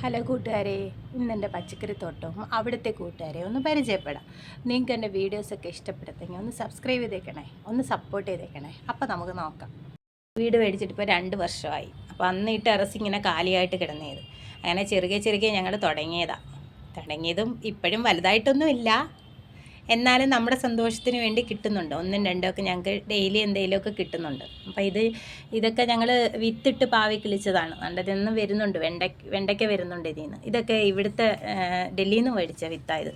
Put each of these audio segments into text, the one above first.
Hello കൂട്ടുകാരെ, ഇന്നെൻ്റെ പച്ചക്കറിത്തോട്ടവും അവിടുത്തെ കൂട്ടുകാരെ ഒന്ന് പരിചയപ്പെടാം. നിങ്ങൾക്ക് എൻ്റെ വീഡിയോസൊക്കെ ഇഷ്ടപ്പെടുത്തെങ്കിൽ ഒന്ന് സബ്സ്ക്രൈബ് ചെയ്തേക്കണേ, ഒന്ന് സപ്പോർട്ട് ചെയ്തേക്കണേ. അപ്പോൾ നമുക്ക് നോക്കാം. വീട് മേടിച്ചിട്ട് ഇപ്പോൾ 2 വർഷമായി. അപ്പോൾ അന്ന് ഈ ടെറസ് ഇങ്ങനെ കാലിയായിട്ട് കിടന്നത്. അങ്ങനെ ചെറുകെ ഞങ്ങൾ തുടങ്ങിയതും ഇപ്പോഴും വലുതായിട്ടൊന്നുമില്ല. എന്നാലും നമ്മുടെ സന്തോഷത്തിന് വേണ്ടി കിട്ടുന്നുണ്ട്. 1ഉം 2ഉം ഒക്കെ ഞങ്ങൾക്ക് ഡെയിലി എന്തെങ്കിലുമൊക്കെ കിട്ടുന്നുണ്ട്. അപ്പോൾ ഇതൊക്കെ ഞങ്ങൾ വിത്തിട്ട് പാവി കിളിച്ചതാണ്. അതിൽ നിന്ന് വരുന്നുണ്ട്, വെണ്ടയ്ക്ക വരുന്നുണ്ട് ഇതിൽ നിന്ന്. ഇതൊക്കെ ഇവിടുത്തെ ഡൽഹിയിൽ നിന്ന് മേടിച്ച വിത്തായത്.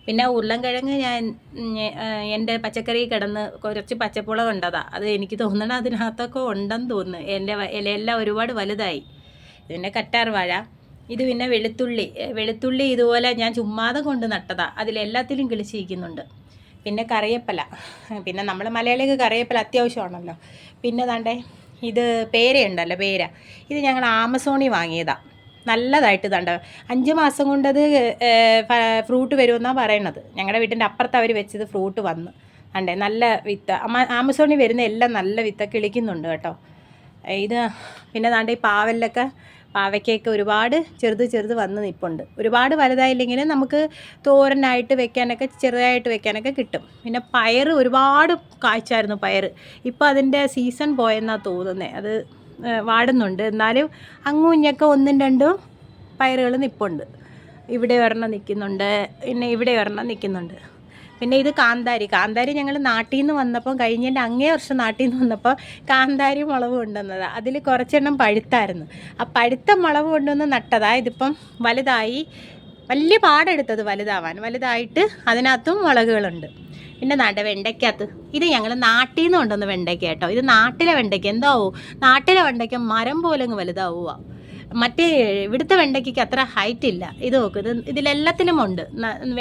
പിന്നെ ഉരുളൻകിഴങ്ങ് ഞാൻ എൻ്റെ പച്ചക്കറി കിടന്ന് കുറച്ച് പച്ചപ്പുള കണ്ടതാണ്. അത് എനിക്ക് തോന്നണം അതിനകത്തൊക്കെ ഉണ്ടെന്ന് തോന്നുന്നു. എൻ്റെ ഇലയെല്ലാം ഒരുപാട് വലുതായി. പിന്നെ കറ്റാർ വാഴ, ഇത് പിന്നെ വെളുത്തുള്ളി ഇതുപോലെ ഞാൻ ചുമ്മാതെ കൊണ്ട് നട്ടതാണ്. അതിലെല്ലാത്തിലും കിളിച്ചിരിക്കുന്നുണ്ട്. പിന്നെ കറിവേപ്പില, പിന്നെ നമ്മൾ മലയാളിക്ക് കറിവേപ്പില അത്യാവശ്യമാണല്ലോ. പിന്നെ ദാണ്ടേ ഇത് പേരയുണ്ടല്ലോ, ഇത് ഞങ്ങൾ ആമസോണിൽ വാങ്ങിയതാണ്. നല്ലതായിട്ട് ദാണ്ട 5 മാസം കൊണ്ടത് ഫ്രൂട്ട് വരുമെന്നാണ് പറയണത്. ഞങ്ങളുടെ വീട്ടിൻ്റെ അപ്പുറത്ത് അവർ വെച്ചത് ഫ്രൂട്ട് വന്ന് അണ്ടേ നല്ല വിത്ത്. ആമസോണിൽ വരുന്ന എല്ലാം നല്ല വിത്തൊക്കെ കിളിക്കുന്നുണ്ട് കേട്ടോ. ഇത് പിന്നെ ദാണ്ട ഈ പാവയ്ക്കൊക്കെ ഒരുപാട് ചെറുത് വന്ന് നിൽപ്പുണ്ട്. ഒരുപാട് വലുതായില്ലെങ്കിലും നമുക്ക് തോരനായിട്ട് വെക്കാനൊക്കെ ചെറുതായിട്ട് വെക്കാനൊക്കെ കിട്ടും. പിന്നെ പയർ ഒരുപാട് കായ്ച്ചായിരുന്നു പയർ. ഇപ്പോൾ അതിൻ്റെ സീസൺ പോയെന്നാണ് തോന്നുന്നത്. അത് വാടുന്നുണ്ട്. എന്നാലും അങ്ങും ഇങ്ങൊക്കെ 1ഉം 2ഉം പയറുകൾ നിൽപ്പുണ്ട്. ഇവിടെ ഒരെണ്ണം നിൽക്കുന്നുണ്ട്, പിന്നെ ഇവിടെ ഒരെണ്ണം നിൽക്കുന്നുണ്ട്. പിന്നെ ഇത് കാന്താരി ഞങ്ങൾ നാട്ടിൽ നിന്ന് വന്നപ്പം, കഴിഞ്ഞതിൻ്റെ അങ്ങേ വർഷം നാട്ടിൽ നിന്ന് വന്നപ്പോൾ കാന്താരി മുളക് കൊണ്ടുവന്നതാണ്. അതിൽ കുറച്ചെണ്ണം പഴുത്തായിരുന്നു. ആ പഴുത്ത മുളക് കൊണ്ടുവന്ന് നട്ടതാണ്. ഇതിപ്പം വലുതായി, വലിയ പാടെടുത്തത് വലുതായിട്ട് അതിനകത്തും മുളകുകളുണ്ട്. പിന്നെ വെണ്ടയ്ക്കകത്ത് ഇത് ഞങ്ങൾ നാട്ടിൽ നിന്ന് കൊണ്ടുവന്ന വെണ്ടയ്ക്ക കേട്ടോ. ഇത് നാട്ടിലെ വെണ്ടയ്ക്ക. എന്താവും, നാട്ടിലെ വെണ്ടയ്ക്ക മരം പോലെ അങ്ങ് വലുതാവുക. മറ്റേ ഇവിടുത്തെ വെണ്ടയ്ക്ക് അത്ര ഹൈറ്റ് ഇല്ല. ഇത് നോക്ക്, ഇതിലെല്ലാത്തിലും ഉണ്ട്,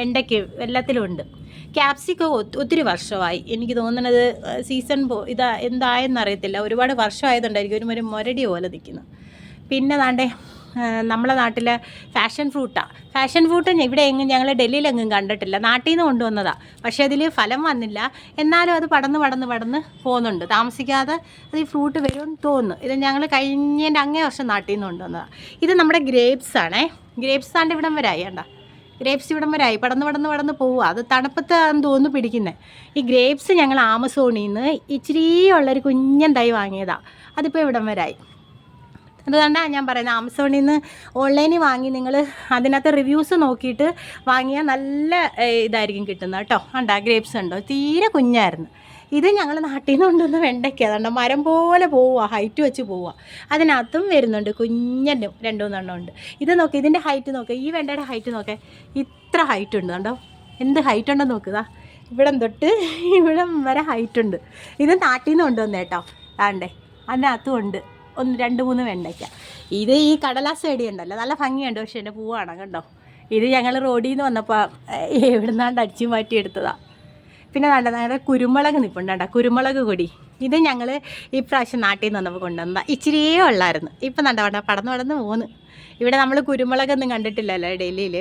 വെണ്ടയ്ക്ക് എല്ലാത്തിലും ഉണ്ട്. ക്യാപ്സിക്കം ഒത്തിരി വർഷമായി. എനിക്ക് തോന്നുന്നത് സീസൺ എന്തായെന്നറിയത്തില്ല. ഒരുപാട് വർഷമായതുകൊണ്ടായിരിക്കും ഒരു മുരടി പോലെ നിൽക്കുന്നു. പിന്നെ ദാണ്ടേ നമ്മളെ നാട്ടിലെ ഫാഷൻ ഫ്രൂട്ട് ഇവിടെ ഞങ്ങൾ ഡൽഹിയിലെങ്ങും കണ്ടിട്ടില്ല. നാട്ടിൽ നിന്ന് കൊണ്ടുവന്നതാണ്. പക്ഷേ അതിൽ ഫലം വന്നില്ല. എന്നാലും അത് പടന്ന് പോകുന്നുണ്ട്. താമസിക്കാതെ അത് ഈ ഫ്രൂട്ട് വരുമെന്ന് തോന്നുന്നു. ഇത് ഞങ്ങൾ കഴിഞ്ഞതിൻ്റെ അങ്ങേ വർഷം നാട്ടിൽ നിന്ന് കൊണ്ടുവന്നതാണ്. ഇത് നമ്മുടെ ഗ്രേപ്സ് ആണേ. ഗ്രേപ്സ് ആണ്ട് ഇവിടം വരായി കണ്ട. ഗ്രേപ്സ് ഇവിടം വരായി പടന്ന് പോവുക. അത് തണുപ്പത്താണെന്ന് തോന്നുന്നു പിടിക്കുന്നത്. ഈ ഗ്രേപ്സ് ഞങ്ങൾ ആമസോണിൽ നിന്ന് ഇച്ചിരി ഉള്ളൊരു കുഞ്ഞൻ തൈ വാങ്ങിയതാണ്. അതിപ്പോൾ ഇവിടം വരായി. അതുകൊണ്ടാണ് ഞാൻ പറയുന്നത്, ആമസോണിൽ നിന്ന് ഓൺലൈനിൽ വാങ്ങി നിങ്ങൾ അതിനകത്ത് റിവ്യൂസ് നോക്കിയിട്ട് വാങ്ങിയാൽ നല്ല ഇതായിരിക്കും കിട്ടുന്നത് കേട്ടോ. ഗ്രേപ്സ് ഉണ്ടോ, തീരെ കുഞ്ഞായിരുന്നു. ഇത് ഞങ്ങൾ നാട്ടിൽ നിന്ന് കൊണ്ടുവന്ന് വെണ്ടയ്ക്ക അതുകൊണ്ട് മരം പോലെ പോവുക, ഹൈറ്റ് വെച്ച് പോവുക. അതിനകത്തും വരുന്നുണ്ട് കുഞ്ഞനും 2-3 ഉണ്ട്. ഇത് നോക്ക്, ഇതിൻ്റെ ഹൈറ്റ് നോക്ക്, ഈ വെണ്ടയുടെ ഹൈറ്റ് നോക്കേ, ഇത്ര ഹൈറ്റ് ഉണ്ട് കണ്ടോ. എന്ത് ഹൈറ്റ് ഉണ്ടെന്ന് നോക്കുക. ഇവിടം തൊട്ട് ഇവിടം വരെ ഹൈറ്റ് ഉണ്ട്. ഇത് നാട്ടിൽ നിന്ന് കൊണ്ടുവന്നേ കേട്ടോ. അതിനകത്തും ഉണ്ട് 1-2-3 വെണ്ടയ്ക്ക. ഇത് ഈ കടലാസ് ചെടിയുണ്ടല്ലോ, നല്ല ഭംഗിയുണ്ട്. പക്ഷേ എൻ്റെ പൂവാണ് കണ്ടോ. ഇത് ഞങ്ങൾ റോഡിൽ നിന്ന് വന്നപ്പോൾ എവിടുന്നാണ്ട് അടിച്ചു മാറ്റി എടുത്തതാണ്. പിന്നെ ഞങ്ങളുടെ കുരുമുളക് നിൽപ്പുണ്ട്, കുരുമുളക് കൊടി. ഇത് ഞങ്ങൾ ഈ പ്രാവശ്യം നാട്ടിൽ നിന്ന് വന്നപ്പോൾ കൊണ്ടുവന്നതാണ്. ഇച്ചിരിയേ ഉള്ളായിരുന്നു. ഇപ്പം പടന്ന് പോകുന്നു. ഇവിടെ നമ്മൾ കുരുമുളകൊന്നും കണ്ടിട്ടില്ലല്ലോ ഡൽഹിയിൽ.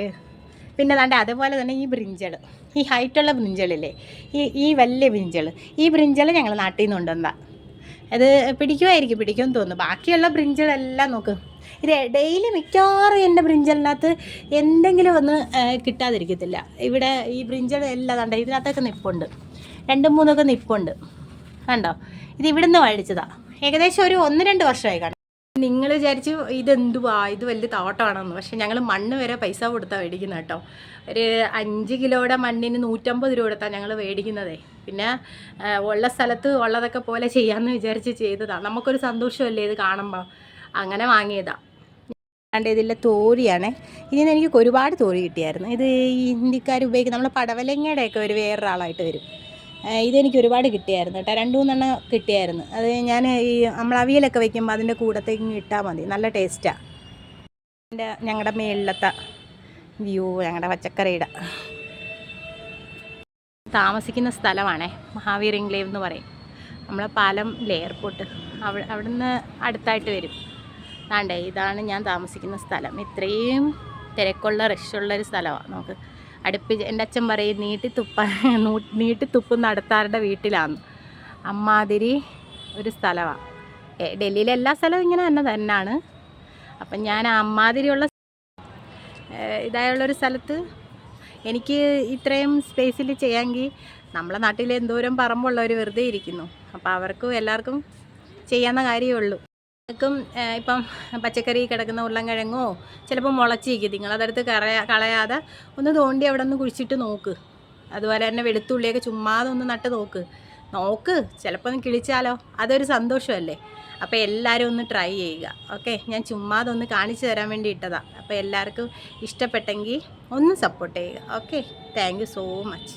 പിന്നെ അതേപോലെ തന്നെ ഈ ബ്രിഞ്ചൾ, ഈ ഹൈറ്റുള്ള ബ്രിഞ്ചളില്ലേ, ഈ വലിയ ഈ ബ്രിഞ്ചൾ ഞങ്ങൾ നാട്ടിൽ നിന്ന് കൊണ്ടുവന്നതാണ്. അത് പിടിക്കുമെന്ന് തോന്നുന്നു. ബാക്കിയുള്ള ബ്രിഞ്ചലെല്ലാം നോക്ക്. ഇത് ഡെയിലി മിക്കവാറും എൻ്റെ ബ്രിഞ്ചലിനകത്ത് എന്തെങ്കിലും ഒന്ന് കിട്ടാതിരിക്കത്തില്ല. ഇവിടെ ഈ ബ്രിഞ്ചൽ എല്ലാം ഇതിനകത്തൊക്കെ നിൽപ്പുണ്ട്, 2-3 നിൽപ്പുണ്ട് കണ്ടോ. ഇത് ഇവിടുന്ന് മേടിച്ചതാണ്. ഏകദേശം ഒരു 1-2 വർഷമായി കാണും. നിങ്ങൾ വിചാരിച്ചു ഇതെന്തുവാ, ഇത് വലിയ തോട്ടമാണെന്ന്. പക്ഷേ ഞങ്ങൾ മണ്ണ് വരെ പൈസ കൊടുത്താണ് മേടിക്കുന്നത് കേട്ടോ. ഒരു 5 കിലോയുടെ മണ്ണിന് 150 രൂപ കൊടുത്താണ് ഞങ്ങൾ മേടിക്കുന്നതേ. പിന്നെ ഉള്ള സ്ഥലത്ത് ഉള്ളതൊക്കെ പോലെ ചെയ്യാമെന്ന് വിചാരിച്ച് ചെയ്തതാണ്. നമുക്കൊരു സന്തോഷമല്ലേ ഇത് കാണുമ്പോൾ, അങ്ങനെ വാങ്ങിയതാണ്. ഇതിലെ തോരിയാണേ. ഇതിൽ നിന്ന് എനിക്ക് ഒരുപാട് തോരി കിട്ടിയായിരുന്നു. ഇത് ഈ ഹിന്ദിക്കാർ ഉപയോഗിക്കുന്ന നമ്മളെ പടവലങ്ങയുടെയൊക്കെ വേറൊരാളായിട്ട് വരും. ഇതെനിക്ക് ഒരുപാട് കിട്ടിയായിരുന്നു കേട്ടോ. 2-3 കിട്ടിയായിരുന്നു. അത് ഞാൻ ഈ നമ്മൾ അവിയലൊക്കെ വയ്ക്കുമ്പോൾ അതിൻ്റെ കൂടത്തേക്ക് ഇട്ടാൽ മതി, നല്ല ടേസ്റ്റാണ്. ഞങ്ങളുടെ മേളിലത്തെ വ്യൂ, ഞങ്ങളുടെ പച്ചക്കറിയുടെ താമസിക്കുന്ന സ്ഥലമാണേ. മഹാവീർ എൻക്ലേവ് എന്ന് പറയും. നമ്മളെ പാലം എയർപോർട്ട് അവിടുന്ന് അടുത്തായിട്ട് വരും. ഇതാണ് ഞാൻ താമസിക്കുന്ന സ്ഥലം. ഇത്രയും തിരക്കുള്ള റഷുള്ളൊരു സ്ഥലമാണ്. നമുക്ക് എൻ്റെ അച്ഛൻ പറയും നീട്ടി തുപ്പുന്ന അടുത്താരുടെ വീട്ടിലാണ്. അമ്മാതിരി ഒരു സ്ഥലമാണ്. ഡൽഹിയിലെ എല്ലാ സ്ഥലവും ഇങ്ങനെ തന്നെയാണ്. അപ്പം ഞാൻ അമ്മാതിരിയുള്ള ഇതായുള്ളൊരു സ്ഥലത്ത് എനിക്ക് ഇത്രയും സ്പേസിൽ ചെയ്യാമെങ്കിൽ നമ്മളെ നാട്ടിൽ എന്തോരം പറമ്പുള്ളവർ വെറുതെ ഇരിക്കുന്നു. അപ്പോൾ അവർക്കും എല്ലാവർക്കും ചെയ്യാവുന്ന കാര്യമേ ഉള്ളൂ. നിങ്ങൾക്കും ഇപ്പം പച്ചക്കറി കിടക്കുന്ന ഉരുളൻകിഴങ്ങോ ചിലപ്പോൾ മുളച്ചിരിക്കും, നിങ്ങളതെടുത്ത് കളയാതെ ഒന്ന് തോണ്ടി അവിടെ ഒന്ന് കുഴിച്ചിട്ട് നോക്ക്. അതുപോലെ തന്നെ വെളുത്തുള്ളിയൊക്കെ ചുമ്മാതെ ഒന്ന് നട്ട് നോക്ക്, ചിലപ്പോൾ ഒന്ന് കിളിച്ചാലോ, അതൊരു സന്തോഷമല്ലേ. അപ്പോൾ എല്ലാവരും ഒന്ന് ട്രൈ ചെയ്യുക. ഓക്കെ, ഞാൻ ചുമ്മാതെ ഒന്ന് കാണിച്ചു തരാൻ വേണ്ടി ഇട്ടതാണ്. അപ്പോൾ എല്ലാവർക്കും ഇഷ്ടപ്പെട്ടെങ്കിൽ ഒന്ന് സപ്പോർട്ട് ചെയ്യുക. Okay, thank you so much.